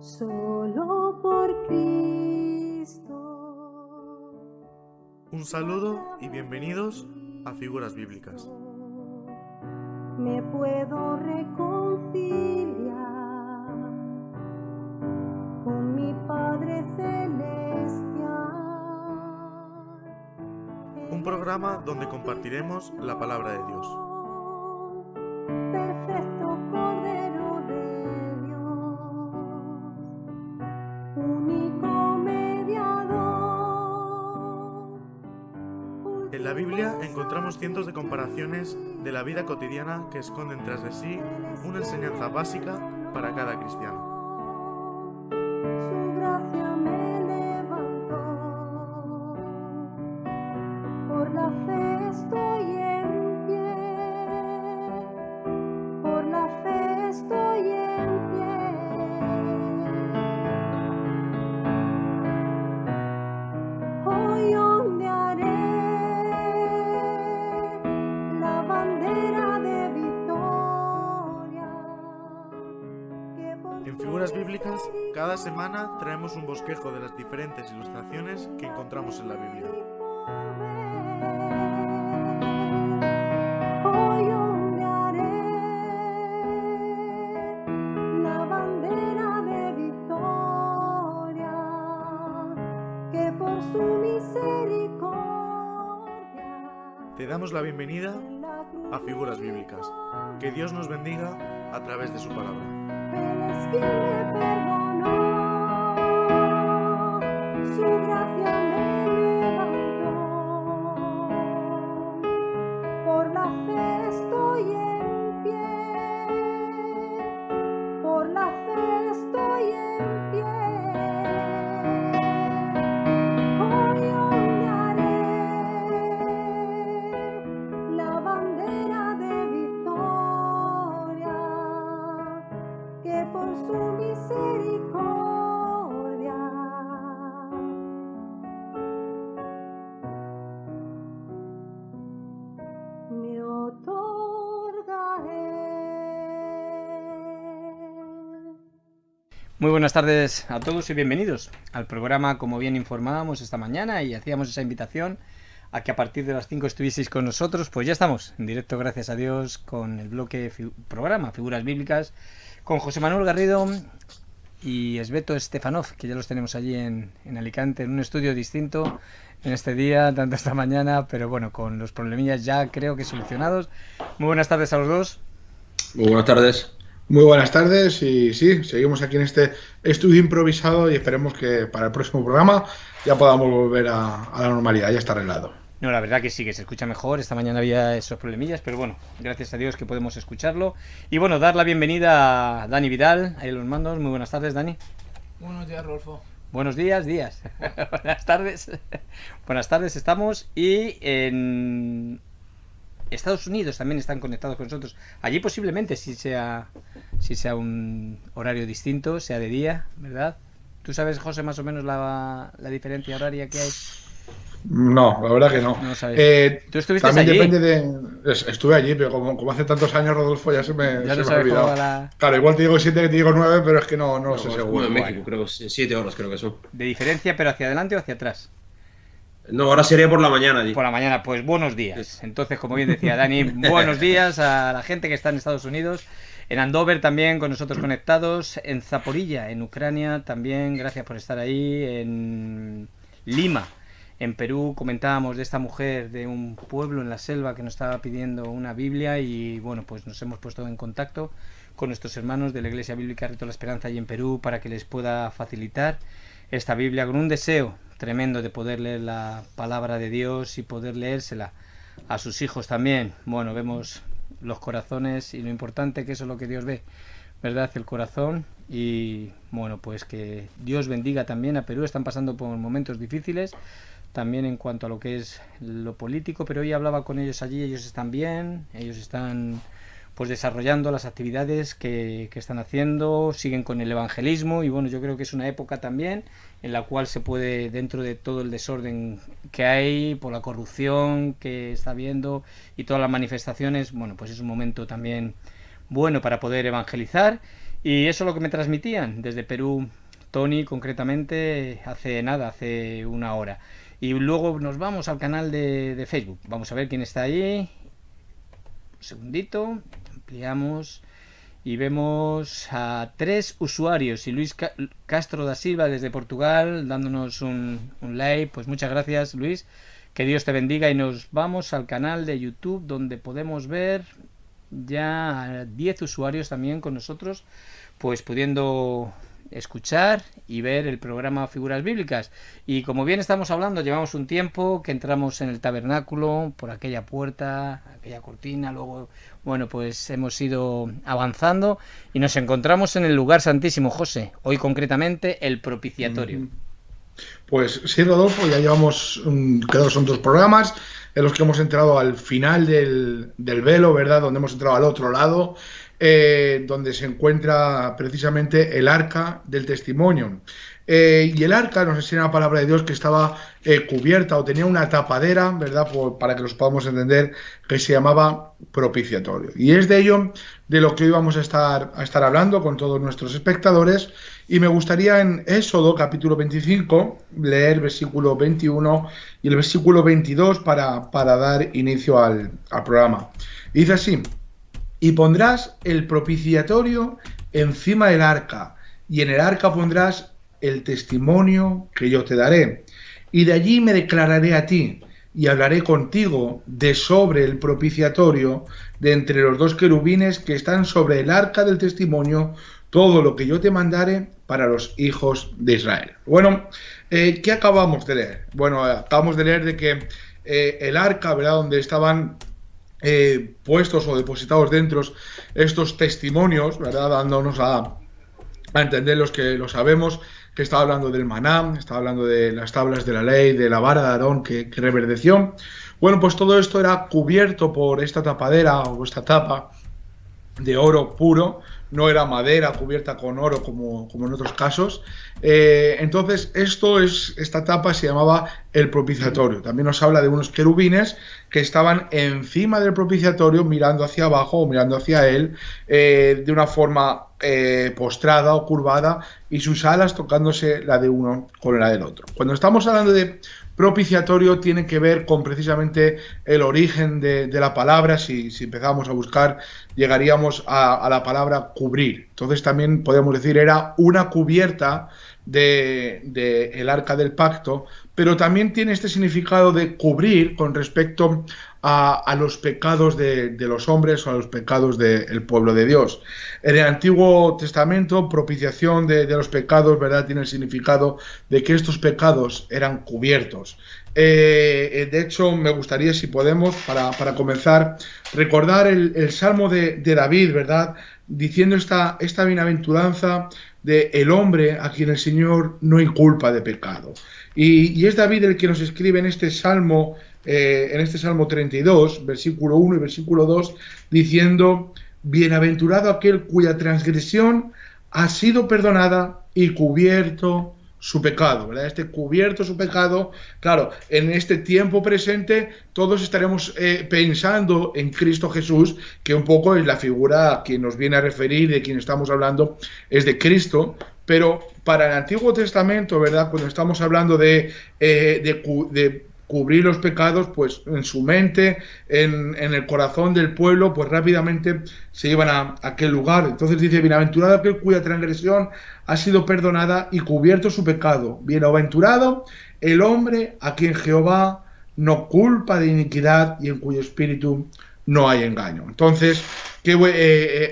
solo por Cristo. Un saludo y bienvenidos a Figuras Bíblicas. Me puedo reconciliar con mi Padre Celestial. Un programa donde compartiremos la palabra de Dios. Perfecto Cordero de Dios, único mediador. En la Biblia encontramos cientos de comparaciones de la vida cotidiana que esconden tras de sí una enseñanza básica para cada cristiano. Su gracia me levantó, por la fe estoy en pie, por la fe estoy en pie. Hoy ondearé la bandera de victoria. En Figuras Bíblicas, cada semana traemos un bosquejo de las diferentes ilustraciones que encontramos en la Biblia. Hoy ondearé la bandera de victoria, que por su misericordia Te damos la bienvenida a Figuras Bíblicas. Que Dios nos bendiga a través de su palabra. Él es quien me perdonó, su gracia me levantó, por la fe estoy en pie, por la fe estoy en pie. Hoy ondearé la bandera de victoria, que por su misericordia me otorga Él. Muy buenas tardes a todos y bienvenidos al programa. Como bien informábamos esta mañana y hacíamos esa invitación a que a partir de las 5 estuvieseis con nosotros, pues ya estamos en directo, gracias a Dios, con el bloque programa Figuras Bíblicas, con José Manuel Garrido y Esbeto Estefanov, que ya los tenemos allí en Alicante, en un estudio distinto en este día, tanto esta mañana, pero bueno, con los problemillas ya creo que solucionados. Muy buenas tardes a los dos. Muy buenas tardes. Muy buenas tardes y sí, seguimos aquí en este estudio improvisado y esperemos que para el próximo programa ya podamos volver a la normalidad, ya está arreglado. No, la verdad que sí, que se escucha mejor. Esta mañana había esos problemillas, pero bueno, gracias a Dios que podemos escucharlo. Y bueno, dar la bienvenida a Dani Vidal, ahí en los mandos. Muy buenas tardes, Dani. Buenos días, Rodolfo. Buenos días. Buenas tardes. Buenas tardes, estamos. Y en Estados Unidos también están conectados con nosotros. Allí posiblemente si sea un horario distinto, sea de día, ¿verdad? ¿Tú sabes, José, más o menos la diferencia horaria que hay? No, la verdad que no. No sabes. ¿Tú estuviste también allí? Depende de... Estuve allí, pero como hace tantos años, Rodolfo, ya se me ha olvidado. Claro, igual te digo 7 que te digo 9, pero es que no lo sé seguro. En México, creo que 7 horas creo que son. ¿De diferencia, pero hacia adelante o hacia atrás? No, ahora sería por la mañana allí. Por la mañana, pues buenos días. Entonces, como bien decía Dani, buenos días a la gente que está en Estados Unidos, en Andover también con nosotros conectados, en Zaporilla, en Ucrania también, gracias por estar ahí, en Lima, en Perú, comentábamos de esta mujer de un pueblo en la selva que nos estaba pidiendo una Biblia y bueno, pues nos hemos puesto en contacto con nuestros hermanos de la Iglesia Bíblica Reto de la Esperanza allí en Perú para que les pueda facilitar esta Biblia con un deseo tremendo de poder leer la palabra de Dios y poder leérsela a sus hijos también. Bueno, vemos los corazones y lo importante que eso es lo que Dios ve, ¿verdad? El corazón. Y bueno, pues que Dios bendiga también a Perú. Están pasando por momentos difíciles también en cuanto a lo que es lo político, pero hoy hablaba con ellos allí, ellos están bien, ellos están pues desarrollando las actividades que están haciendo, siguen con el evangelismo y bueno, yo creo que es una época también en la cual se puede, dentro de todo el desorden que hay por la corrupción que está habiendo y todas las manifestaciones, bueno, pues es un momento también bueno para poder evangelizar. Y eso es lo que me transmitían desde Perú, Tony concretamente, hace una hora. Y luego nos vamos al canal de Facebook. Vamos a ver quién está ahí. Un segundito, ampliamos y vemos a 3 usuarios y Luis Castro da Silva desde Portugal dándonos un like. Pues muchas gracias, Luis, que Dios te bendiga. Y nos vamos al canal de YouTube, donde podemos ver ya a 10 usuarios también con nosotros, pues pudiendo escuchar y ver el programa Figuras Bíblicas. Y como bien estamos hablando, llevamos un tiempo que entramos en el tabernáculo por aquella puerta, aquella cortina, luego, bueno, pues hemos ido avanzando y nos encontramos en el lugar santísimo, José, hoy concretamente el propiciatorio. Pues sí, Rodolfo, ya llevamos, creo que son 2 programas en los que hemos entrado al final del velo, ¿verdad? Donde hemos entrado al otro lado, donde se encuentra precisamente el arca del testimonio. Y el arca nos enseña la palabra de Dios que estaba cubierta o tenía una tapadera, ¿verdad? Para que los podamos entender, que se llamaba propiciatorio. Y es de ello de lo que hoy vamos a estar hablando con todos nuestros espectadores. Y me gustaría en Éxodo capítulo 25 leer versículo 21 y el versículo 22 para dar inicio al programa. Y dice así: y pondrás el propiciatorio encima del arca, y en el arca pondrás el testimonio que yo te daré. Y de allí me declararé a ti, y hablaré contigo de sobre el propiciatorio, de entre los 2 querubines que están sobre el arca del testimonio, todo lo que yo te mandare para los hijos de Israel. Bueno, ¿qué acabamos de leer? Bueno, acabamos de leer de que el arca, ¿verdad?, donde estaban puestos o depositados dentro estos testimonios, ¿verdad?, dándonos a entender los que lo sabemos, que estaba hablando del maná, estaba hablando de las tablas de la ley, de la vara de Aarón que reverdeció. Bueno, pues todo esto era cubierto por esta tapadera o esta tapa de oro puro, no era madera cubierta con oro como en otros casos. Entonces esta tapa se llamaba el propiciatorio. También nos habla de unos querubines que estaban encima del propiciatorio mirando hacia abajo o mirando hacia él de una forma postrada o curvada, y sus alas tocándose la de uno con la del otro. Cuando estamos hablando de propiciatorio, tiene que ver con precisamente el origen de la palabra. Si empezamos a buscar, llegaríamos a la palabra cubrir. Entonces también podemos decir era una cubierta de el arca del pacto, pero también tiene este significado de cubrir con respecto a los pecados de los hombres o a los pecados del pueblo de Dios. En el Antiguo Testamento, propiciación de los pecados, ¿verdad?, tiene el significado de que estos pecados eran cubiertos. De hecho, me gustaría, si podemos, para comenzar, recordar el Salmo de David, ¿verdad?, diciendo esta bienaventuranza de el hombre a quien el Señor no inculpa de pecado. Y es David el que nos escribe en este Salmo 32, versículo 1 y versículo 2, diciendo: bienaventurado aquel cuya transgresión ha sido perdonada y cubierto su pecado, ¿verdad? Cubierto su pecado. Claro, en este tiempo presente todos estaremos pensando en Cristo Jesús, que un poco es la figura a quien nos viene a referir, de quien estamos hablando, es de Cristo. Pero para el Antiguo Testamento, ¿verdad?, cuando estamos hablando de cubrir los pecados, pues en su mente, en el corazón del pueblo, pues rápidamente se iban a aquel lugar. Entonces dice: bienaventurado aquel cuya transgresión ha sido perdonada y cubierto su pecado. Bienaventurado el hombre a quien Jehová no culpa de iniquidad y en cuyo espíritu no hay engaño. Entonces,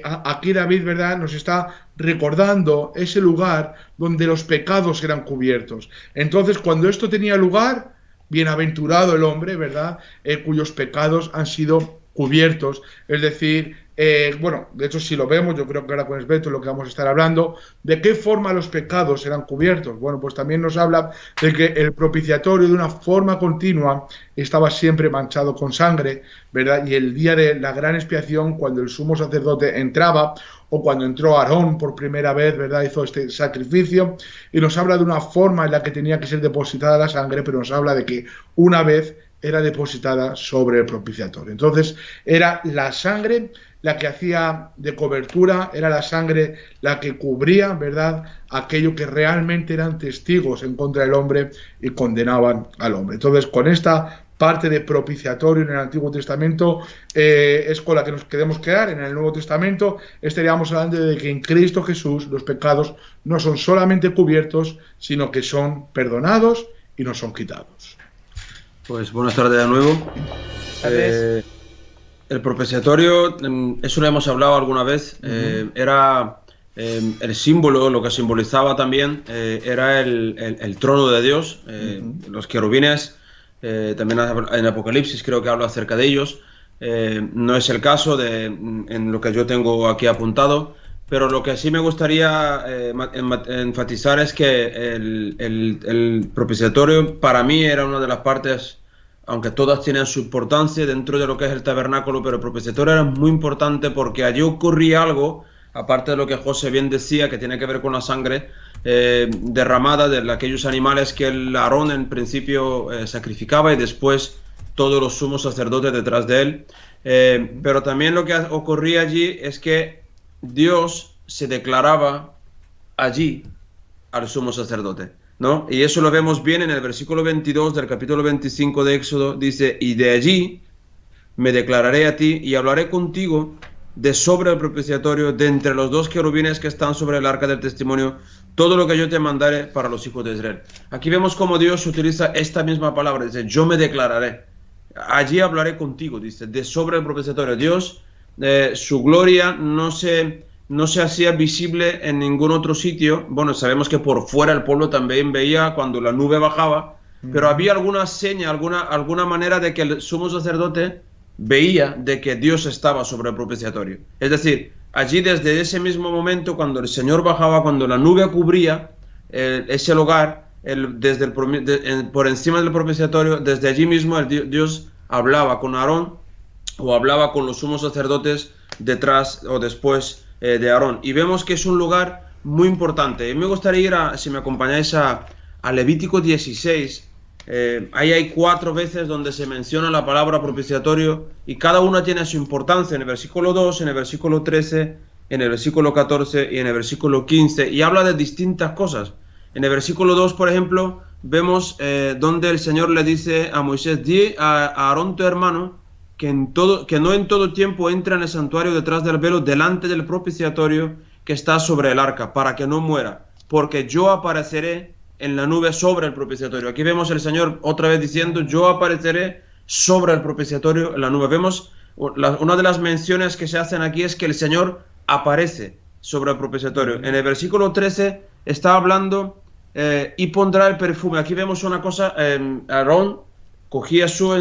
aquí David, ¿verdad?, nos está recordando ese lugar donde los pecados eran cubiertos. Entonces, cuando esto tenía lugar, bienaventurado el hombre, ¿verdad?, cuyos pecados han sido cubiertos. Es decir, bueno, de hecho, si lo vemos, yo creo que ahora con Esbeto lo que vamos a estar hablando, ¿de qué forma los pecados eran cubiertos? Bueno, pues también nos habla de que el propiciatorio de una forma continua estaba siempre manchado con sangre, ¿verdad? Y el día de la gran expiación, cuando el sumo sacerdote entraba, o cuando entró Aarón por primera vez, ¿verdad?, hizo este sacrificio, y nos habla de una forma en la que tenía que ser depositada la sangre, pero nos habla de que una vez era depositada sobre el propiciatorio. Entonces, era la sangre la que hacía de cobertura, era la sangre la que cubría, ¿verdad?, aquello que realmente eran testigos en contra del hombre y condenaban al hombre. Entonces, con esta parte de propiciatorio en el Antiguo Testamento es con la que nos queremos quedar. En el Nuevo Testamento estaríamos hablando de que en Cristo Jesús los pecados no son solamente cubiertos, sino que son perdonados y no son quitados. Pues buenas tardes de nuevo. El propiciatorio, eso lo hemos hablado alguna vez, era el símbolo, lo que simbolizaba también, era el trono de Dios. Los querubines, también en Apocalipsis creo que habla acerca de ellos. No es el caso en lo que yo tengo aquí apuntado, pero lo que sí me gustaría enfatizar es que el propiciatorio para mí era una de las partes, aunque todas tienen su importancia dentro de lo que es el tabernáculo, pero el propiciatorio era muy importante porque allí ocurría algo, aparte de lo que José bien decía, que tiene que ver con la sangre derramada de aquellos animales que el Aarón en principio sacrificaba y después todos los sumos sacerdotes detrás de él. Pero también lo que ocurría allí es que Dios se declaraba allí al sumo sacerdote, ¿no? Y eso lo vemos bien en el versículo 22 del capítulo 25 de Éxodo. Dice: y de allí me declararé a ti y hablaré contigo de sobre el propiciatorio, de entre los dos querubines que están sobre el arca del testimonio, todo lo que yo te mandaré para los hijos de Israel. Aquí vemos cómo Dios utiliza esta misma palabra, dice: yo me declararé, allí hablaré contigo, dice, de sobre el propiciatorio. Dios, su gloria no se hacía visible en ningún otro sitio. Bueno, sabemos que por fuera el pueblo también veía cuando la nube bajaba, pero había alguna seña, alguna manera de que el sumo sacerdote veía de que Dios estaba sobre el propiciatorio. Es decir, allí desde ese mismo momento, cuando el Señor bajaba, cuando la nube cubría ese lugar, por encima del propiciatorio, desde allí mismo Dios hablaba con Aarón o hablaba con los sumos sacerdotes detrás o después de Aarón. Y vemos que es un lugar muy importante. Y me gustaría ir, si me acompañáis, a Levítico 16. Ahí hay 4 veces donde se menciona la palabra propiciatorio y cada una tiene su importancia. En el versículo 2, en el versículo 13, en el versículo 14 y en el versículo 15, y habla de distintas cosas. En el versículo 2, por ejemplo, vemos donde el Señor le dice a Moisés: di a Aarón tu hermano que no en todo tiempo entra en el santuario detrás del velo delante del propiciatorio que está sobre el arca, para que no muera, porque yo apareceré en la nube sobre el propiciatorio. Aquí vemos el Señor otra vez diciendo: yo apareceré sobre el propiciatorio en la nube. Vemos una de las menciones que se hacen aquí es que el Señor aparece sobre el propiciatorio. En el versículo 13 está hablando y pondrá el perfume. Aquí vemos una cosa, Aarón cogía su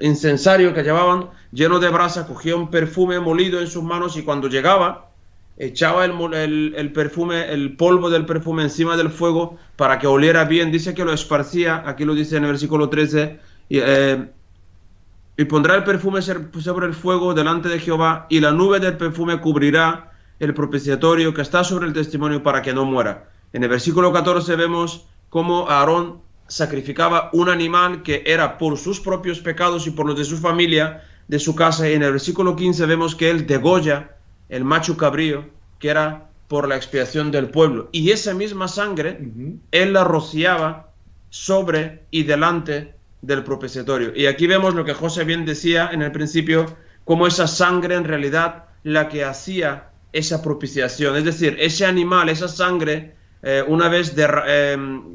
incensario que llevaban lleno de brasa, cogía un perfume molido en sus manos y cuando llegaba echaba el perfume, el polvo del perfume encima del fuego para que oliera bien. Dice que lo esparcía, aquí lo dice en el versículo 13, y pondrá el perfume sobre el fuego delante de Jehová, y la nube del perfume cubrirá el propiciatorio que está sobre el testimonio para que no muera. En el versículo 14 vemos cómo Aarón sacrificaba un animal que era por sus propios pecados y por los de su familia, de su casa, y en el versículo 15 vemos que él degolla el macho cabrío, que era por la expiación del pueblo, y esa misma sangre él la rociaba sobre y delante del propiciatorio. Y aquí vemos lo que José bien decía en el principio, como esa sangre en realidad la que hacía esa propiciación, es decir, ese animal, esa sangre, una vez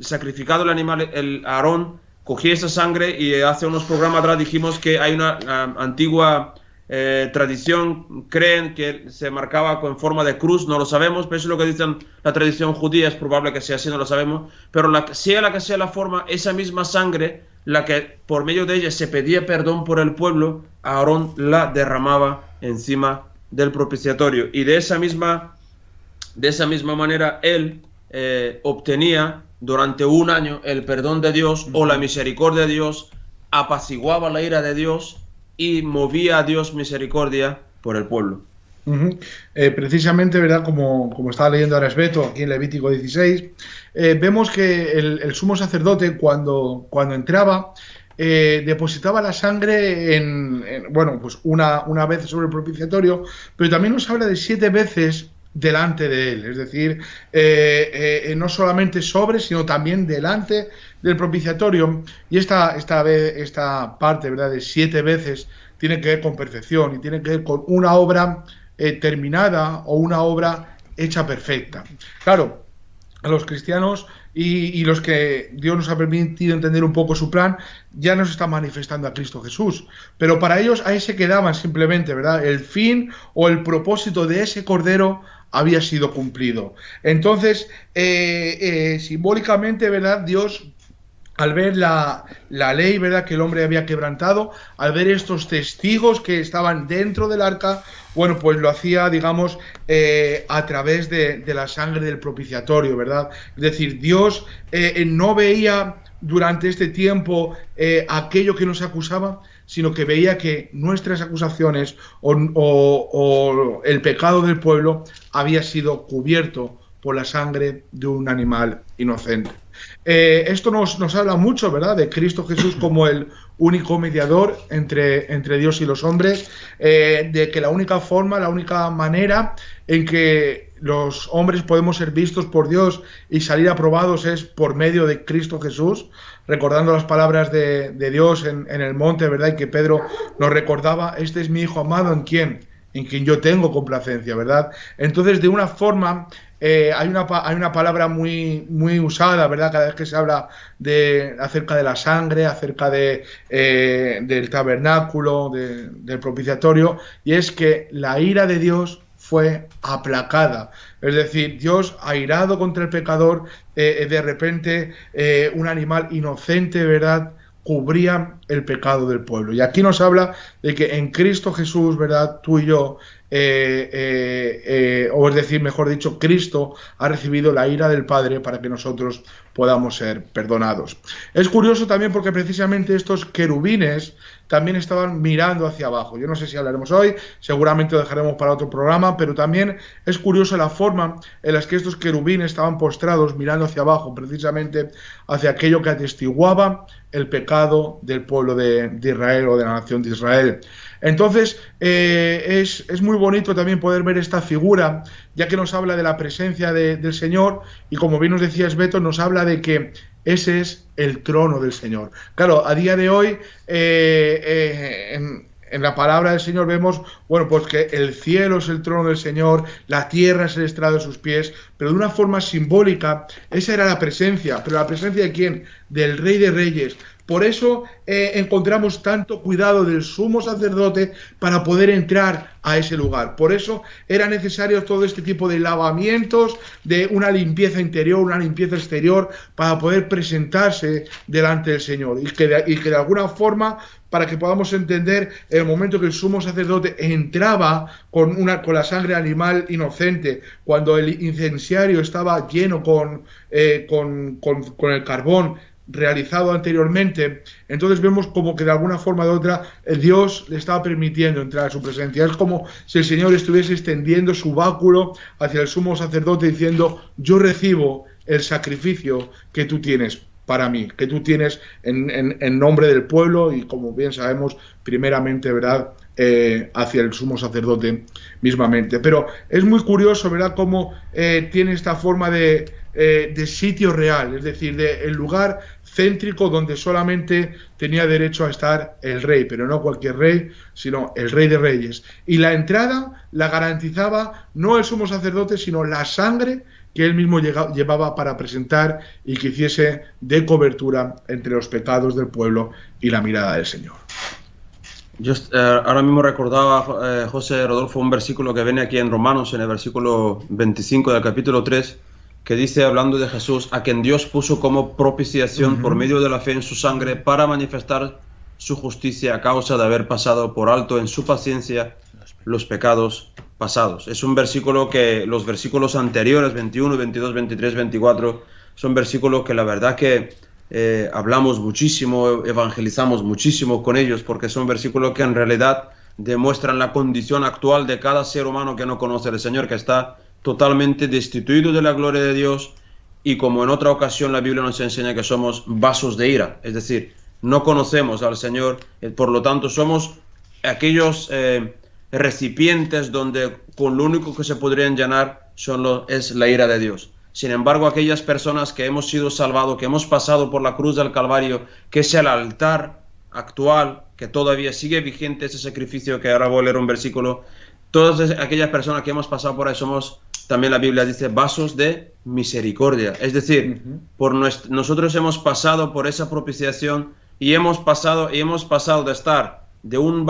sacrificado el animal, el Aarón cogía esa sangre, y hace unos programas atrás dijimos que hay una antigua tradición, creen que se marcaba con forma de cruz, no lo sabemos, pero eso es lo que dicen la tradición judía, es probable que sea así, no lo sabemos, pero sea la que sea la forma, esa misma sangre, la que por medio de ella se pedía perdón por el pueblo, Aarón la derramaba encima del propiciatorio, y de esa misma manera él obtenía durante un año el perdón de Dios o la misericordia de Dios, apaciguaba la ira de Dios y movía a Dios misericordia por el pueblo. Precisamente, ¿verdad? Como estaba leyendo ahora Esbeto, aquí en Levítico 16, vemos que el sumo sacerdote cuando entraba, depositaba la sangre bueno, pues una vez sobre el propiciatorio, pero también nos habla de 7 veces delante de él, es decir, no solamente sobre, sino también delante del propiciatorio. Y esta parte, ¿verdad?, de 7 veces tiene que ver con perfección y tiene que ver con una obra terminada o una obra hecha perfecta. Claro, a los cristianos y los que Dios nos ha permitido entender un poco su plan, ya nos está manifestando a Cristo Jesús. Pero para ellos ahí se quedaban simplemente, ¿verdad? El fin o el propósito de ese Cordero había sido cumplido. Entonces, simbólicamente, ¿verdad?, Dios, al ver la ley, ¿verdad?, que el hombre había quebrantado, al ver estos testigos que estaban dentro del arca, bueno, pues lo hacía, digamos, a través de la sangre del propiciatorio, ¿verdad? Es decir, Dios no veía durante este tiempo aquello que nos acusaba, sino que veía que nuestras acusaciones o el pecado del pueblo había sido cubierto por la sangre de un animal inocente. Esto nos habla mucho, ¿verdad?, de Cristo Jesús como el único mediador entre Dios y los hombres, de que la única forma, la única manera en que los hombres podemos ser vistos por Dios y salir aprobados es por medio de Cristo Jesús, recordando las palabras de Dios en el monte, ¿verdad?, y que Pedro nos recordaba: este es mi Hijo amado en quien yo tengo complacencia, ¿verdad? Entonces, de una forma, hay una palabra muy usada, ¿verdad?, cada vez que se habla acerca de la sangre, acerca del tabernáculo, del propiciatorio, y es que la ira de Dios fue aplacada. Es decir, Dios, airado contra el pecador, de repente un animal inocente, ¿verdad?, cubría el pecado del pueblo. Y aquí nos habla de que en Cristo Jesús, ¿verdad?, tú y yo, o es decir, mejor dicho, Cristo ha recibido la ira del Padre para que nosotros podamos ser perdonados. Es curioso también porque precisamente estos querubines también estaban mirando hacia abajo. Yo no sé si hablaremos hoy, seguramente lo dejaremos para otro programa, pero también es curioso la forma en la que estos querubines estaban postrados mirando hacia abajo, precisamente hacia aquello que atestiguaba el pecado del pueblo de Israel o de la nación de Israel. Entonces, es muy bonito también poder ver esta figura, ya que nos habla de la presencia del Señor, y como bien nos decías, Beto, nos habla de que ese es el trono del Señor. Claro, a día de hoy, en la palabra del Señor vemos, bueno, pues que el cielo es el trono del Señor, la tierra es el estrado de sus pies, pero de una forma simbólica, esa era la presencia. ¿Pero la presencia de quién? Del Rey de Reyes. Por eso encontramos tanto cuidado del sumo sacerdote para poder entrar a ese lugar. Por eso era necesario todo este tipo de lavamientos, de una limpieza interior, una limpieza exterior, para poder presentarse delante del Señor. Y que de alguna forma, para que podamos entender el momento que el sumo sacerdote entraba con la sangre animal inocente, cuando el incensario estaba lleno con el carbón realizado anteriormente, entonces vemos como que de alguna forma u otra Dios le estaba permitiendo entrar a su presencia. Es como si el Señor estuviese extendiendo su báculo hacia el sumo sacerdote diciendo: yo recibo el sacrificio que tú tienes para mí, que tú tienes en nombre del pueblo, y como bien sabemos, primeramente, ¿verdad?, hacia el sumo sacerdote mismamente. Pero es muy curioso, ¿verdad?, cómo tiene esta forma de sitio real, es decir, el lugar céntrico donde solamente tenía derecho a estar el rey, pero no cualquier rey, sino el Rey de Reyes. Y la entrada la garantizaba no el sumo sacerdote, sino la sangre que él mismo llevaba para presentar y que hiciese de cobertura entre los pecados del pueblo y la mirada del Señor. Yo ahora mismo recordaba, José Rodolfo, un versículo que viene aquí en Romanos, en el versículo 25 del capítulo 3, que dice, hablando de Jesús, a quien Dios puso como propiciación por medio de la fe en su sangre para manifestar su justicia a causa de haber pasado por alto en su paciencia los pecados pasados. Es un versículo que los versículos anteriores, 21, 22, 23, 24, son versículos que la verdad que hablamos muchísimo, evangelizamos muchísimo con ellos, porque son versículos que en realidad demuestran la condición actual de cada ser humano que no conoce al Señor, que está totalmente destituido de la gloria de Dios, y como en otra ocasión la Biblia nos enseña que somos vasos de ira, es decir, no conocemos al Señor, por lo tanto somos aquellos recipientes donde con lo único que se podrían llenar es la ira de Dios. Sin embargo, aquellas personas que hemos sido salvados, que hemos pasado por la cruz del Calvario, que es el altar actual, que todavía sigue vigente ese sacrificio, que ahora voy a leer un versículo, todas aquellas personas que hemos pasado por ahí somos, también la Biblia dice, vasos de misericordia. Es decir, nosotros hemos pasado por esa propiciación y hemos pasado de estar de un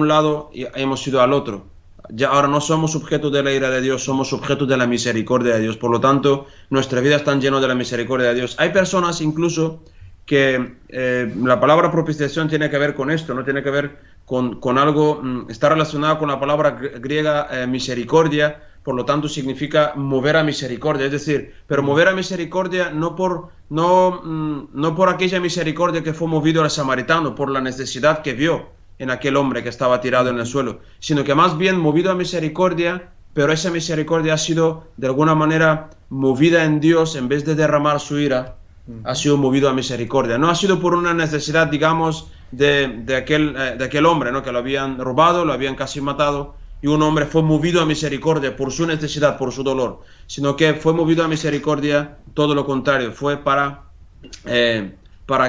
lado y hemos ido al otro. Ya ahora no somos objetos de la ira de Dios, somos objetos de la misericordia de Dios. Por lo tanto, nuestra vida está llena de la misericordia de Dios. Hay personas incluso que la palabra propiciación tiene que ver con esto, no tiene que ver con algo, está relacionado con la palabra griega misericordia, por lo tanto significa mover a misericordia, es decir, pero mover a misericordia no por aquella misericordia que fue movido al samaritano, por la necesidad que vio en aquel hombre que estaba tirado en el suelo, sino que más bien movido a misericordia, pero esa misericordia ha sido de alguna manera movida en Dios, en vez de derramar su ira, ha sido movido a misericordia. No ha sido por una necesidad, digamos, de aquel hombre, ¿no? Que lo habían robado, lo habían casi matado, y un hombre fue movido a misericordia por su necesidad, por su dolor, sino que fue movido a misericordia, todo lo contrario, fue para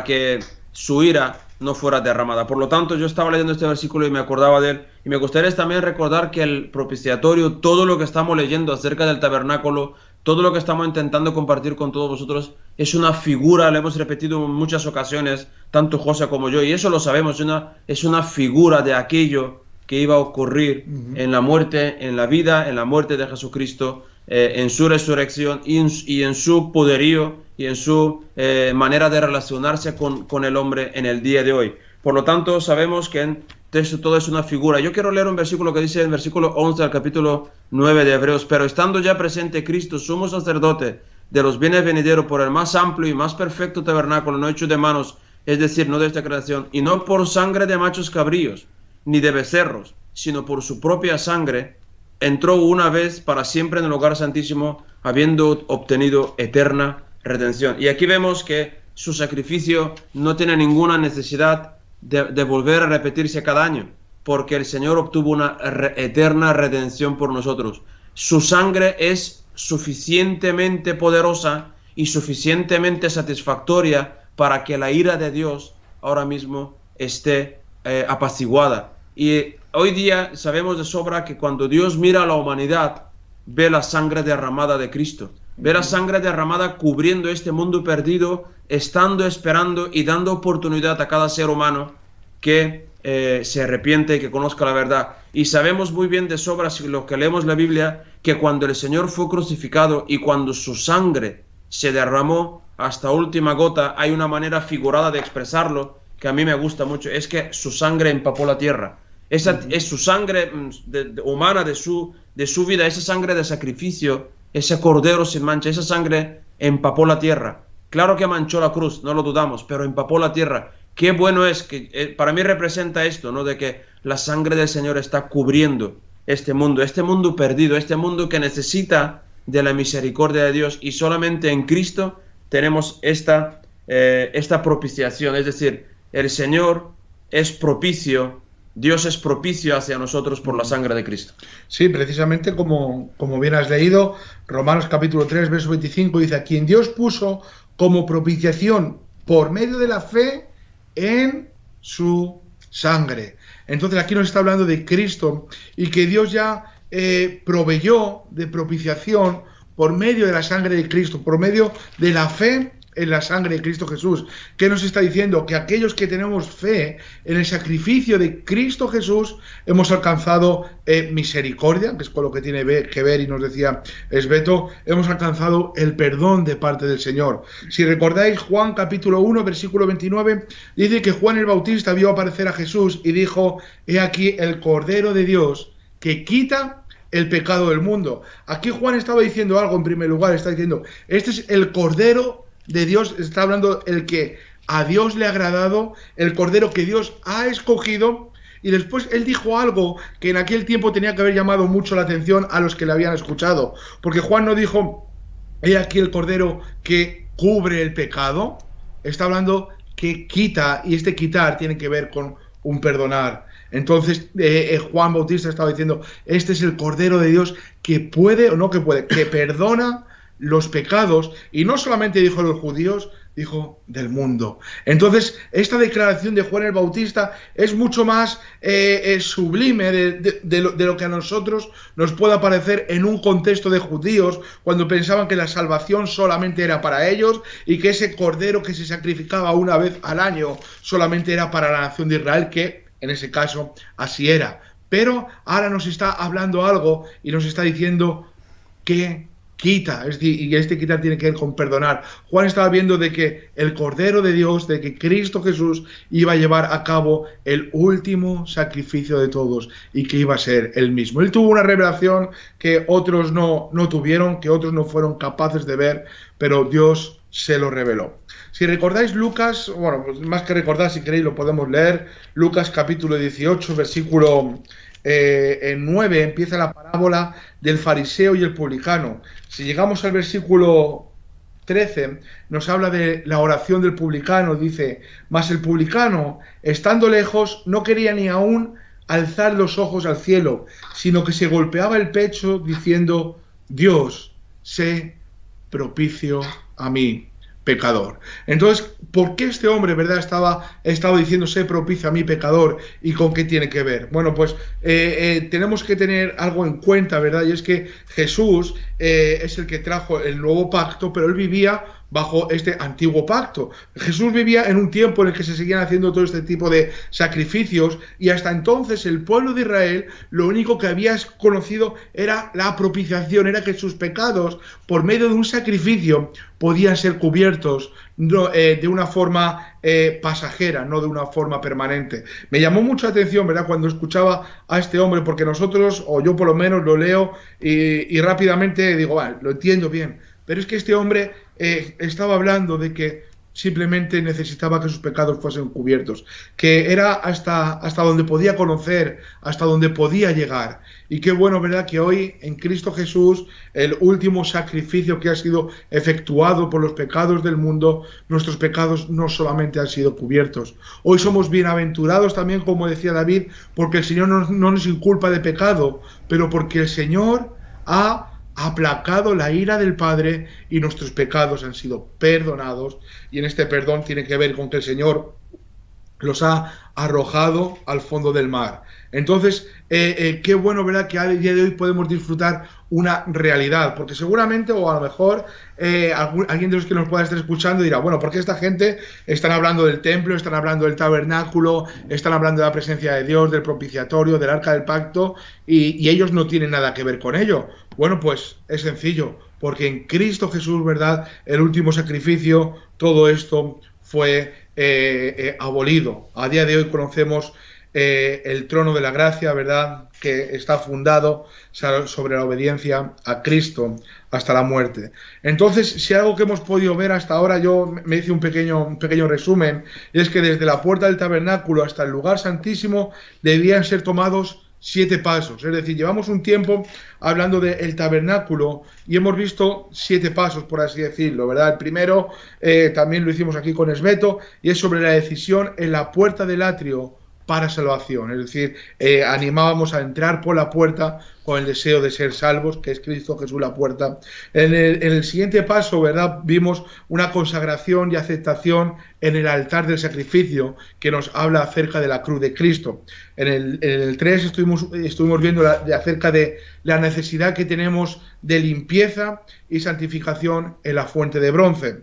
que su ira no fuera derramada. Por lo tanto, yo estaba leyendo este versículo y me acordaba de él, y me gustaría también recordar que el propiciatorio, todo lo que estamos leyendo acerca del tabernáculo, todo lo que estamos intentando compartir con todos vosotros, es una figura, lo hemos repetido en muchas ocasiones, tanto José como yo, y eso lo sabemos, es una figura de aquello que iba a ocurrir en la muerte, en la vida, en la muerte de Jesucristo, en su resurrección y en su poderío y en su manera de relacionarse con el hombre en el día de hoy. Por lo tanto, sabemos que todo es una figura. Yo quiero leer un versículo que dice en el versículo 11 del capítulo 9 de Hebreos: pero estando ya presente Cristo, sumo sacerdote de los bienes venideros, por el más amplio y más perfecto tabernáculo, no hecho de manos, es decir, no de esta creación, y no por sangre de machos cabríos, ni de becerros, sino por su propia sangre, entró una vez para siempre en el lugar santísimo, habiendo obtenido eterna redención. Y aquí vemos que su sacrificio no tiene ninguna necesidad de volver a repetirse cada año, porque el Señor obtuvo una eterna redención por nosotros. Su sangre es suficientemente poderosa y suficientemente satisfactoria para que la ira de Dios ahora mismo esté apaciguada. Y hoy día sabemos de sobra que cuando Dios mira a la humanidad, ve la sangre derramada de Cristo, ve la sangre derramada cubriendo este mundo perdido, estando esperando y dando oportunidad a cada ser humano que se arrepiente y que conozca la verdad. Y sabemos muy bien de sobra, si lo que leemos la Biblia, que cuando el Señor fue crucificado y cuando su sangre se derramó hasta última gota, hay una manera figurada de expresarlo que a mí me gusta mucho, es que su sangre empapó la tierra. Esa es su sangre humana de su vida, esa sangre de sacrificio, ese cordero sin mancha, esa sangre empapó la tierra. Claro que manchó la cruz, no lo dudamos, pero empapó la tierra. Qué bueno es que para mí representa esto, ¿no? De que la sangre del Señor está cubriendo este mundo perdido, este mundo que necesita de la misericordia de Dios, y solamente en Cristo tenemos esta propiciación, es decir, el Señor es propicio, Dios es propicio hacia nosotros por la sangre de Cristo. Sí, precisamente como bien has leído, Romanos capítulo 3, verso 25, dice: a quien Dios puso como propiciación por medio de la fe en su sangre. Entonces aquí nos está hablando de Cristo, y que Dios ya proveyó de propiciación por medio de la sangre de Cristo, por medio de la fe en la sangre de Cristo Jesús. ¿Qué nos está diciendo? Que aquellos que tenemos fe en el sacrificio de Cristo Jesús hemos alcanzado misericordia, que es con lo que tiene que ver, y nos decía Esbeto, hemos alcanzado el perdón de parte del Señor. Si recordáis, Juan capítulo 1, versículo 29, dice que Juan el Bautista vio aparecer a Jesús y dijo: he aquí el Cordero de Dios que quita el pecado del mundo. Aquí Juan estaba diciendo algo. En primer lugar, está diciendo: este es el Cordero de Dios, está hablando el que a Dios le ha agradado, el Cordero que Dios ha escogido. Y después él dijo algo que en aquel tiempo tenía que haber llamado mucho la atención a los que le habían escuchado, porque Juan no dijo: he aquí el Cordero que cubre el pecado. Está hablando que quita, y este quitar tiene que ver con un perdonar. Entonces Juan Bautista estaba diciendo, este es el Cordero de Dios que puede, o no que puede, que perdona los pecados, y no solamente dijo de los judíos, dijo del mundo. Entonces, esta declaración de Juan el Bautista es mucho más sublime de lo que a nosotros nos pueda parecer en un contexto de judíos, cuando pensaban que la salvación solamente era para ellos y que ese cordero que se sacrificaba una vez al año solamente era para la nación de Israel, que en ese caso así era. Pero ahora nos está hablando algo y nos está diciendo que quita, es decir, y este quitar tiene que ver con perdonar. Juan estaba viendo de que el Cordero de Dios, de que Cristo Jesús iba a llevar a cabo el último sacrificio de todos y que iba a ser él mismo. Él tuvo una revelación que otros no tuvieron, que otros no fueron capaces de ver, pero Dios se lo reveló. Si recordáis Lucas, bueno, pues más que recordar, si queréis lo podemos leer, Lucas capítulo 18, versículo 9, empieza la parábola del fariseo y el publicano. Si llegamos al versículo 13, nos habla de la oración del publicano, dice, mas el publicano, estando lejos, no quería ni aún alzar los ojos al cielo, sino que se golpeaba el pecho diciendo, Dios, sé propicio a mí, pecador. Entonces, ¿por qué este hombre, verdad, estaba diciendo sé propicio a mí, pecador? ¿Y con qué tiene que ver? Bueno, pues tenemos que tener algo en cuenta, ¿verdad? Y es que Jesús es el que trajo el nuevo pacto, pero él vivía bajo este antiguo pacto. Jesús vivía en un tiempo en el que se seguían haciendo todo este tipo de sacrificios, y hasta entonces el pueblo de Israel lo único que había conocido era la propiciación, era que sus pecados por medio de un sacrificio podían ser cubiertos de una forma pasajera, no de una forma permanente. Me llamó mucha atención, ¿verdad?, cuando escuchaba a este hombre, porque nosotros, o yo por lo menos, lo leo y rápidamente digo, vale, lo entiendo bien. Pero es que este hombre estaba hablando de que simplemente necesitaba que sus pecados fuesen cubiertos, que era hasta donde podía conocer, hasta donde podía llegar. Y qué bueno, ¿verdad?, que hoy en Cristo Jesús, el último sacrificio que ha sido efectuado por los pecados del mundo, nuestros pecados no solamente han sido cubiertos. Hoy somos bienaventurados también, como decía David, porque el Señor no nos inculpa de pecado, pero porque el Señor ha aplacado la ira del Padre y nuestros pecados han sido perdonados, y en este perdón tiene que ver con que el Señor los ha arrojado al fondo del mar. Entonces, qué bueno, ¿verdad?, que a día de hoy podemos disfrutar una realidad, porque seguramente, o a lo mejor alguien de los que nos pueda estar escuchando dirá, bueno, ¿por qué esta gente están hablando del templo, están hablando del tabernáculo, están hablando de la presencia de Dios, del propiciatorio, del arca del pacto, y ellos no tienen nada que ver con ello? Bueno, pues es sencillo, porque en Cristo Jesús, ¿verdad?, el último sacrificio, todo esto fue abolido. A día de hoy conocemos el trono de la gracia, ¿verdad?, que está fundado sobre la obediencia a Cristo hasta la muerte. Entonces, si algo que hemos podido ver hasta ahora, yo me hice un pequeño resumen, y es que desde la puerta del tabernáculo hasta el lugar santísimo debían ser tomados 7 pasos. Es decir, llevamos un tiempo hablando del tabernáculo y hemos visto 7 pasos, por así decirlo, ¿verdad? El primero también lo hicimos aquí con Esbeto, y es sobre la decisión en la puerta del atrio para salvación. Es decir, animábamos a entrar por la puerta con el deseo de ser salvos, que es Cristo Jesús la puerta. En el siguiente paso, ¿verdad?, vimos una consagración y aceptación en el altar del sacrificio, que nos habla acerca de la cruz de Cristo. En el 3 estuvimos viendo acerca de la necesidad que tenemos de limpieza y santificación en la fuente de bronce.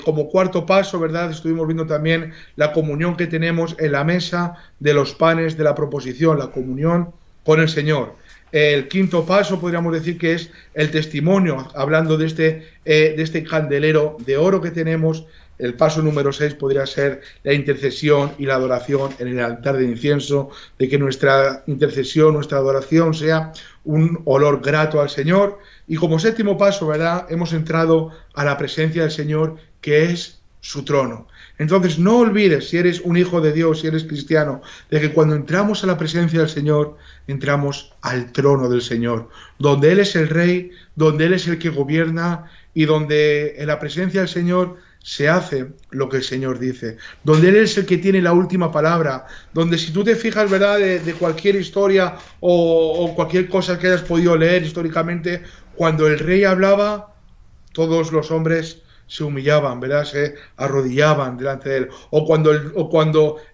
Como cuarto paso, ¿verdad?, estuvimos viendo también la comunión que tenemos en la mesa de los panes de la proposición, la comunión con el Señor. El quinto paso podríamos decir que es el testimonio, hablando de este candelero de oro que tenemos. El paso número 6 podría ser la intercesión y la adoración en el altar de incienso, de que nuestra intercesión, nuestra adoración sea un olor grato al Señor. Y como séptimo paso, ¿verdad?, hemos entrado a la presencia del Señor, que es su trono. Entonces, no olvides, si eres un hijo de Dios, si eres cristiano, de que cuando entramos a la presencia del Señor, entramos al trono del Señor, donde Él es el Rey, donde Él es el que gobierna, y donde en la presencia del Señor se hace lo que el Señor dice, donde Él es el que tiene la última palabra, donde si tú te fijas, ¿verdad?, de cualquier historia o cualquier cosa que hayas podido leer históricamente, cuando el rey hablaba, todos los hombres se humillaban, ¿verdad?, se arrodillaban delante de él. O cuando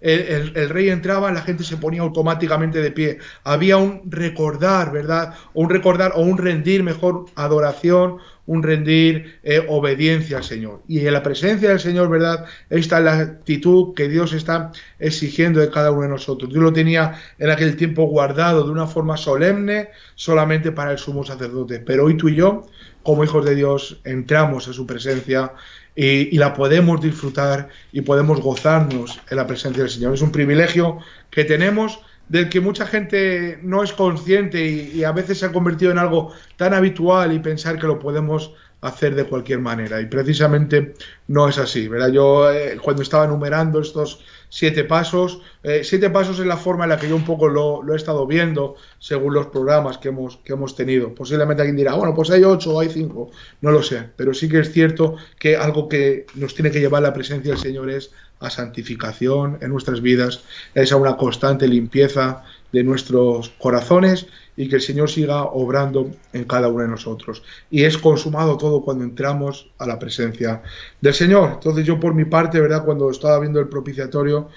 el rey entraba, la gente se ponía automáticamente de pie. Había un recordar, ¿verdad?, o un rendir, mejor, adoración, un rendir obediencia al Señor. Y en la presencia del Señor, ¿verdad?, esta es la actitud que Dios está exigiendo de cada uno de nosotros. Dios lo tenía en aquel tiempo guardado de una forma solemne solamente para el sumo sacerdote. Pero hoy tú y yo, como hijos de Dios, entramos en su presencia y la podemos disfrutar y podemos gozarnos en la presencia del Señor. Es un privilegio que tenemos, del que mucha gente no es consciente y a veces se ha convertido en algo tan habitual y pensar que lo podemos hacer de cualquier manera. Y precisamente no es así, ¿verdad? Yo cuando estaba enumerando estos 7 pasos es la forma en la que yo un poco lo he estado viendo según los programas que hemos tenido. Posiblemente alguien dirá, bueno, pues hay 8 o hay 5, no lo sé, pero sí que es cierto que algo que nos tiene que llevar la presencia del Señor es a santificación en nuestras vidas, es a una constante limpieza de nuestros corazones y que el Señor siga obrando en cada uno de nosotros. Y es consumado todo cuando entramos a la presencia del Señor. Entonces yo por mi parte, ¿verdad?, cuando estaba viendo el propiciatorio,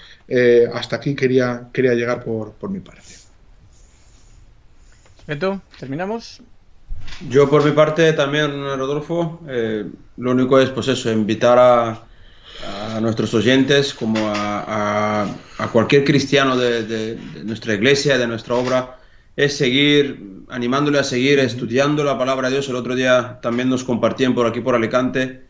hasta aquí quería llegar por mi parte. Beto, ¿terminamos? Yo por mi parte también, Rodolfo, lo único es pues eso, invitar a nuestros oyentes, como a cualquier cristiano de nuestra iglesia, de nuestra obra, es seguir, animándole a seguir estudiando la palabra de Dios. El otro día también nos compartían por aquí, por Alicante,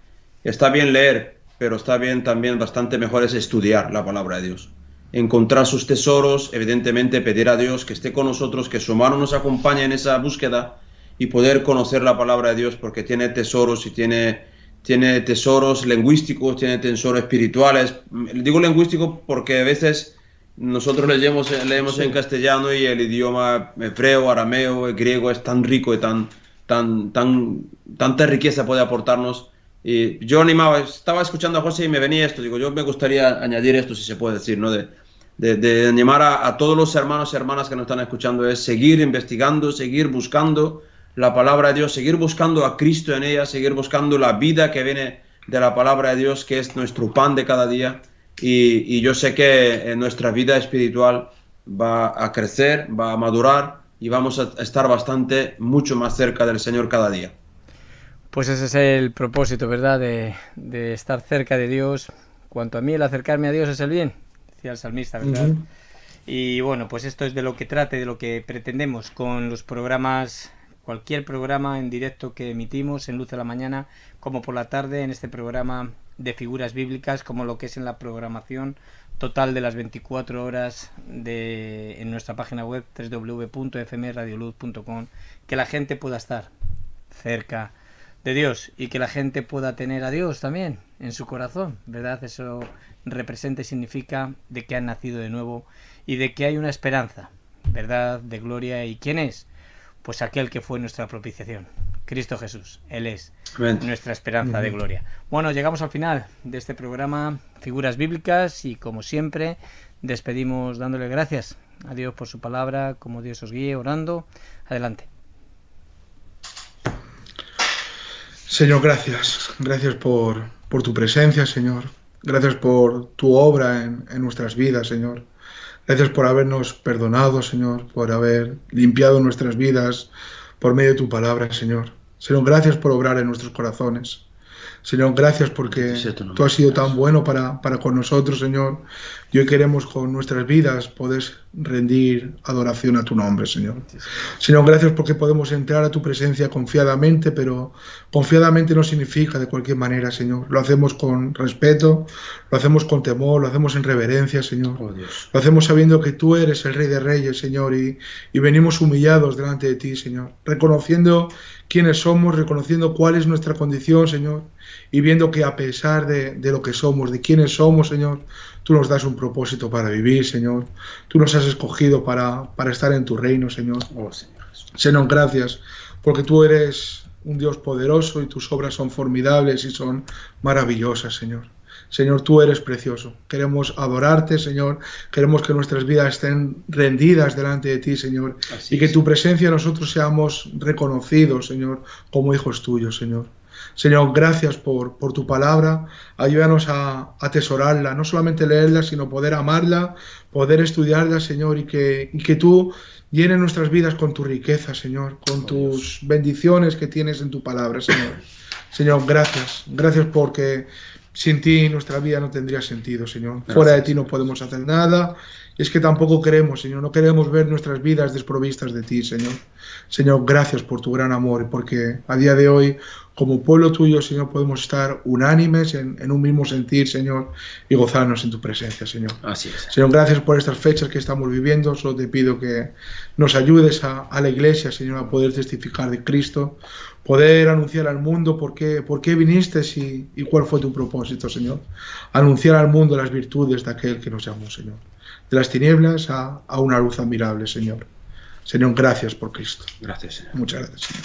está bien leer, pero está bien también, bastante mejor es estudiar la palabra de Dios. Encontrar sus tesoros, evidentemente pedir a Dios que esté con nosotros, que su mano nos acompañe en esa búsqueda y poder conocer la palabra de Dios, porque tiene tesoros y tiene tesoros lingüísticos, tiene tesoros espirituales. Digo lingüístico porque a veces nosotros leemos en castellano y el idioma hebreo, arameo, griego es tan rico y tanta riqueza puede aportarnos. Y yo estaba escuchando a José y me venía esto, digo, yo me gustaría añadir esto, si se puede decir, ¿no? De animar a todos los hermanos y hermanas que nos están escuchando, es seguir investigando, seguir buscando la palabra de Dios, seguir buscando a Cristo en ella, seguir buscando la vida que viene de la palabra de Dios, que es nuestro pan de cada día. Y yo sé que nuestra vida espiritual va a crecer, va a madurar y vamos a estar mucho más cerca del Señor cada día. Pues ese es el propósito, ¿verdad? De estar cerca de Dios. Cuanto a mí, el acercarme a Dios es el bien, decía el salmista, ¿verdad? Y bueno, pues esto es de lo que trata y de lo que pretendemos con los programas. Cualquier programa en directo que emitimos en Luz de la Mañana, como por la tarde en este programa de figuras bíblicas, como lo que es en la programación total de las 24 horas en nuestra página web www.fmradioluz.com, que la gente pueda estar cerca de Dios y que la gente pueda tener a Dios también en su corazón, ¿verdad? Eso representa y significa de que han nacido de nuevo y de que hay una esperanza, ¿verdad?, de gloria. ¿Y quién es? Pues aquel que fue nuestra propiciación, Cristo Jesús. Él es nuestra esperanza de gloria. Bueno, llegamos al final de este programa Figuras Bíblicas y, como siempre, despedimos dándole gracias a Dios por su palabra, como Dios os guíe, orando. Adelante. Señor, gracias. Gracias por tu presencia, Señor. Gracias por tu obra en nuestras vidas, Señor. Gracias por habernos perdonado, Señor, por haber limpiado nuestras vidas por medio de tu palabra, Señor. Señor, gracias por obrar en nuestros corazones. Señor, gracias porque tú has sido tan bueno para con nosotros, Señor. Y hoy queremos con nuestras vidas poder rendir adoración a tu nombre, Señor. Señor, gracias porque podemos entrar a tu presencia confiadamente, pero confiadamente no significa de cualquier manera, Señor. Lo hacemos con respeto, lo hacemos con temor, lo hacemos en reverencia, Señor. Oh, Dios. Lo hacemos sabiendo que tú eres el Rey de Reyes, Señor, y venimos humillados delante de ti, Señor. Reconociendo quiénes somos, reconociendo cuál es nuestra condición, Señor, y viendo que a pesar de lo que somos, de quiénes somos, Señor, tú nos das un propósito para vivir, Señor. Tú nos has escogido para estar en tu reino, Señor. Oh, Señor. Señor, gracias, porque tú eres un Dios poderoso y tus obras son formidables y son maravillosas, Señor. Señor, tú eres precioso. Queremos adorarte, Señor. Queremos que nuestras vidas estén rendidas delante de ti, Señor. Así Y que es. tu presencia nosotros seamos reconocidos, Señor, como hijos tuyos, Señor. Señor, gracias por tu palabra. Ayúdanos a atesorarla, no solamente leerla, sino poder amarla, poder estudiarla, Señor, y que tú llenes nuestras vidas con tu riqueza, Señor, con tus bendiciones que tienes en tu palabra, Señor. Señor, gracias. Gracias porque sin ti nuestra vida no tendría sentido, Señor. Gracias. Fuera de ti no podemos hacer nada. Y es que tampoco queremos, Señor, no queremos ver nuestras vidas desprovistas de ti, Señor. Señor, gracias por tu gran amor, porque a día de hoy, como pueblo tuyo, Señor, podemos estar unánimes en un mismo sentir, Señor, y gozarnos en tu presencia, Señor. Así es. Señor, gracias por estas fechas que estamos viviendo. Solo te pido que nos ayudes a la iglesia, Señor, a poder testificar de Cristo, poder anunciar al mundo por qué viniste y cuál fue tu propósito, Señor. Anunciar al mundo las virtudes de aquel que nos llamó, Señor. De las tinieblas a una luz admirable, Señor. Señor, gracias por Cristo. Gracias, Señor. Muchas gracias, Señor.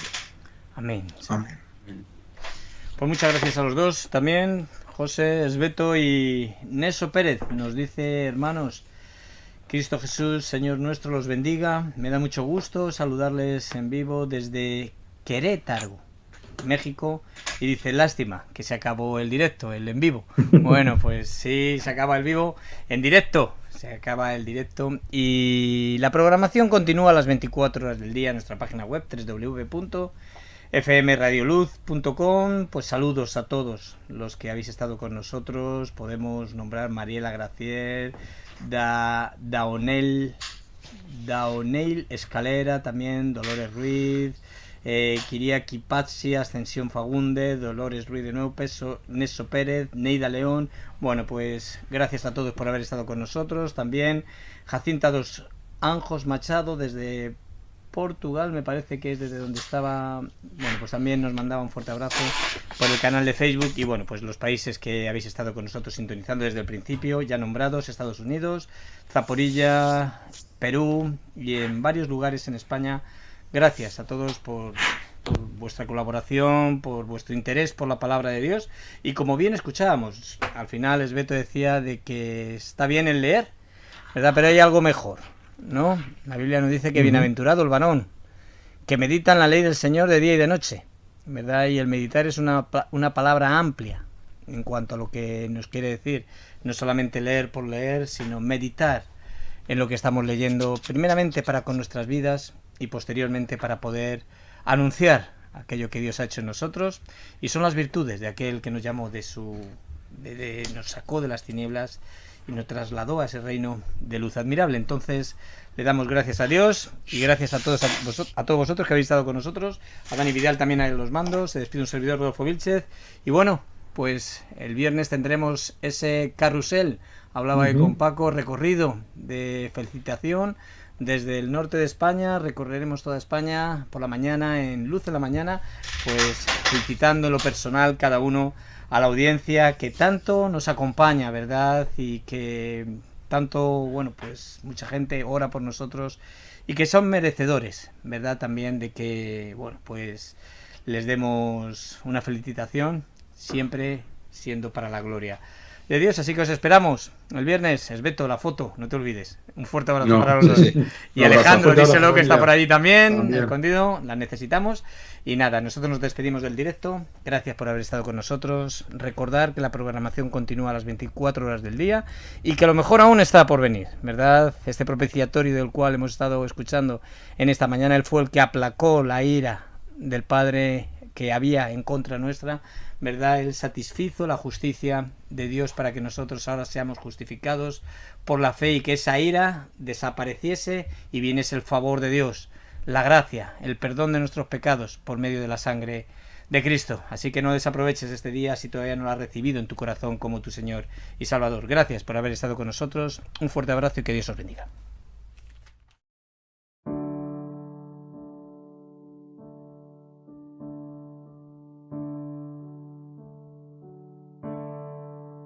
Amén. Amén. Pues muchas gracias a los dos también, José, Esbeto y Neso Pérez. Nos dice, hermanos, Cristo Jesús, Señor nuestro, los bendiga. Me da mucho gusto saludarles en vivo desde Querétaro, México. Y dice, lástima que se acabó el directo, el en vivo. Bueno, pues sí, se acaba el vivo en directo. Se acaba el directo y la programación continúa a las 24 horas del día en nuestra página web www.fmradioluz.com. Pues saludos a todos los que habéis estado con nosotros. Podemos nombrar Mariela Gracier, Daonel Escalera, también Dolores Ruiz, Kiriaki Pazzi, Ascensión Fagunde, Dolores Ruiz de nuevo, Neso Pérez, Neida León. Bueno, pues gracias a todos por haber estado con nosotros. También Jacinta dos Anjos Machado desde Portugal, me parece que es desde donde estaba. Bueno, pues también nos mandaba un fuerte abrazo por el canal de Facebook. Y bueno, pues los países que habéis estado con nosotros sintonizando desde el principio, ya nombrados: Estados Unidos, Zaporilla, Perú y en varios lugares en España. Gracias a todos por vuestra colaboración, por vuestro interés por la palabra de Dios. Y como bien escuchábamos, al final Esbeto decía de que está bien el leer, ¿verdad? Pero hay algo mejor, ¿no? La Biblia nos dice que bienaventurado el varón que medita en la ley del Señor de día y de noche, ¿verdad? Y el meditar es una palabra amplia en cuanto a lo que nos quiere decir. No solamente leer por leer, sino meditar en lo que estamos leyendo, primeramente para con nuestras vidas y posteriormente para poder anunciar aquello que Dios ha hecho en nosotros. Y son las virtudes de aquel que nos llamó nos sacó de las tinieblas y nos trasladó a ese reino de luz admirable. Entonces le damos gracias a Dios y gracias a todos vosotros que habéis estado con nosotros, a Dani Vidal también a los mandos. Se despide un servidor, Rodolfo Vilchez, y bueno, pues el viernes tendremos ese carrusel, hablaba con Paco, recorrido de felicitación desde el norte de España. Recorreremos toda España por la mañana, en Luz de la Mañana, pues felicitando en lo personal cada uno a la audiencia que tanto nos acompaña, ¿verdad? Y que tanto, bueno, pues mucha gente ora por nosotros y que son merecedores, ¿verdad? También de que, bueno, pues les demos una felicitación, siempre siendo para la gloria de Dios. Así que os esperamos el viernes. Esbeto, la foto, no te olvides. Un fuerte abrazo para los dos. Y Alejandro, díselo que está por allí también, escondido, la necesitamos. Y nada, nosotros nos despedimos del directo. Gracias por haber estado con nosotros. Recordar que la programación continúa a las 24 horas del día y que a lo mejor aún está por venir, ¿verdad? Este propiciatorio del cual hemos estado escuchando en esta mañana, él fue el que aplacó la ira del Padre que había en contra nuestra, ¿verdad? Él satisfizo la justicia de Dios para que nosotros ahora seamos justificados por la fe y que esa ira desapareciese y viniese el favor de Dios, la gracia, el perdón de nuestros pecados por medio de la sangre de Cristo. Así que no desaproveches este día si todavía no lo has recibido en tu corazón como tu Señor y Salvador. Gracias por haber estado con nosotros. Un fuerte abrazo y que Dios os bendiga.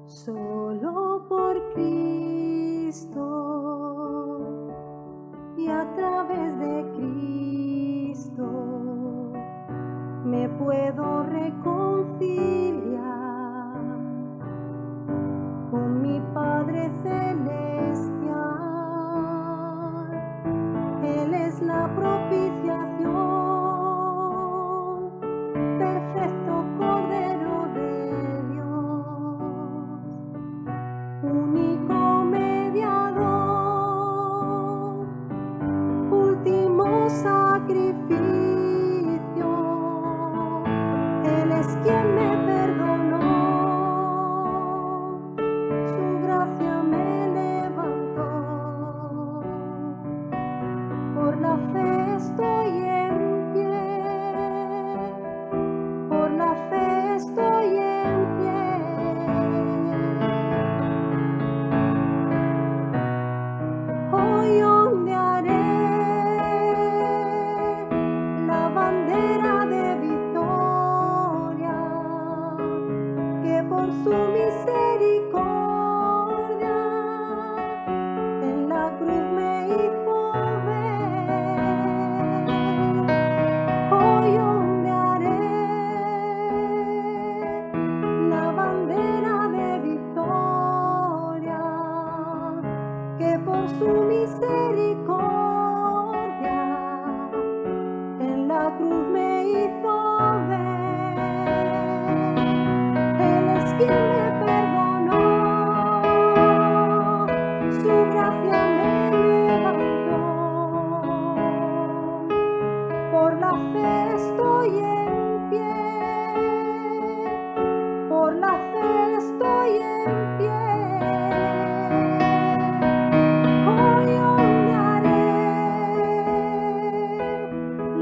Solo por Cristo y a través de Cristo me me puedo reconciliar con mi Padre Celestial. Él es la propiciación, perfecto Cordero de Dios, único mediador, último sacrificio. Él es quien me perdonó, su gracia me levantó. Por la fe estoy en pie, por la fe estoy en pie. Hoy ondearé la bandera de victoria, que por su misericordia en la cruz me hizo ver. Hoy ondearé la bandera de victoria, que por su misericordia en la cruz me hizo ver. Él es quien me perdonó, su gracia me levantó. Por la fe estoy en pie, por la fe estoy en pie. Hoy ondearé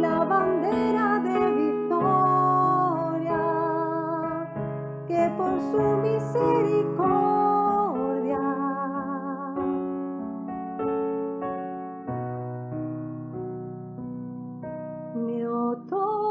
la bandera de victoria, que por su misericordia me otorgó.